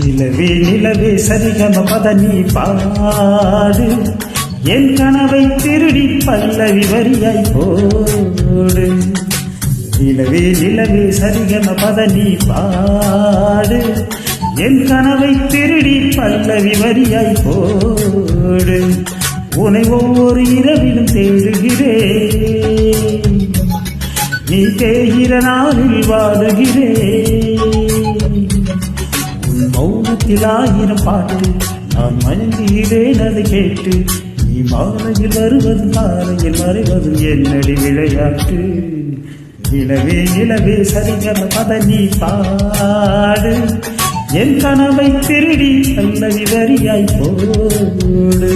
நிலவே நிலவே சரிகம பத நீ பாடு என் கனவை திருடி பல்லவி வரியாய் போடு. நிலவே நிலவே சரிகம பத நீ பாடு என் கனவை திருடி பல்லவி வரியாய் போடு. உனை ஒவ்வொரு இரவிலும் தேடுகிறேன், நீ தேகிற நாளில் வாடுகிறேன். மௌனத்தில் ஆயிரம் பாட்டு நான் மயங்குகிறேன் அதை கேட்டு. நீ மாலையில் வருவது மாலையில் மறைவது என்னடி விளையாட்டு. நிலவே நிலவே சரிகம பத நீ பாடு என் கனவை திருடி பல்லவி வரியாய் போடு.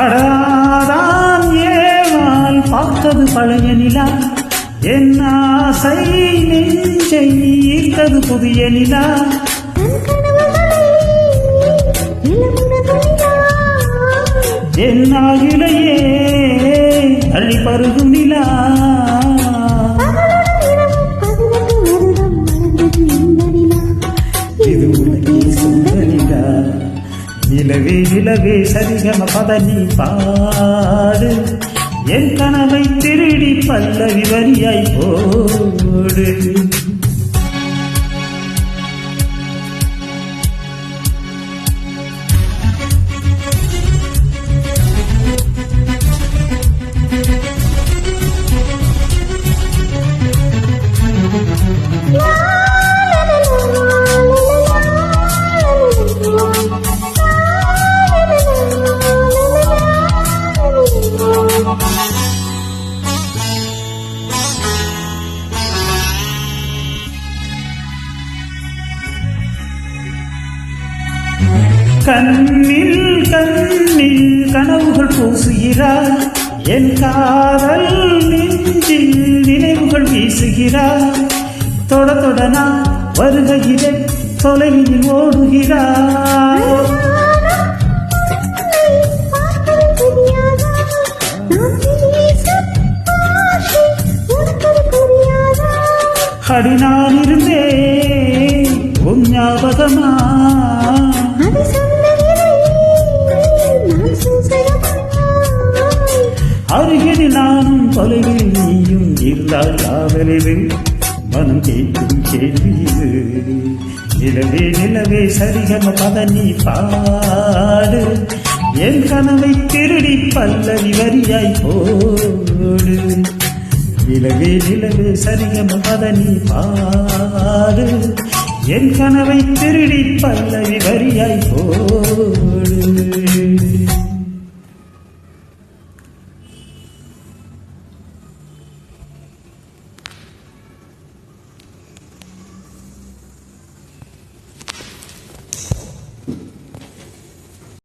அடாதான் ஏவால் பார்த்தது பழைய நிலா, என் ஆசை நெஞ்சை ஈர்த்தது புதிய நிலா. என் ஆகிலையே அள்ளி பருகும் நிலா. இது உனக்கே சொந்த நிலா. நிலவே நிலவே சரிகம பத நீ பாடு என் கனவை திருடி பல்லவி வரியாய் போடு. கண்ணில் கண்ணில் கனவுகள் பூசுகிறார், என் காதல் நெஞ்சில் நினைவுகள் வீசுகிறார். தொட தொட நான் வருகையிலே தொலைவில் ஓடுகிறார். அடி நான் இருந்தேன் உன் ஞாபகமா, அருகில் நானும் தொலைவில் நீயும் இருந்தால் காதலிது மனம் கேட்கும் கேள்வி இது. நிலவே நிலவே சரிகம பத நீ பாடு என் கனவை திருடி பல்லவி வரியாய் போடு. நிலவே நிலவே சரிகம பத நீ பாடு என் கனவை திருடி பல்லவி வரியாய் போடு.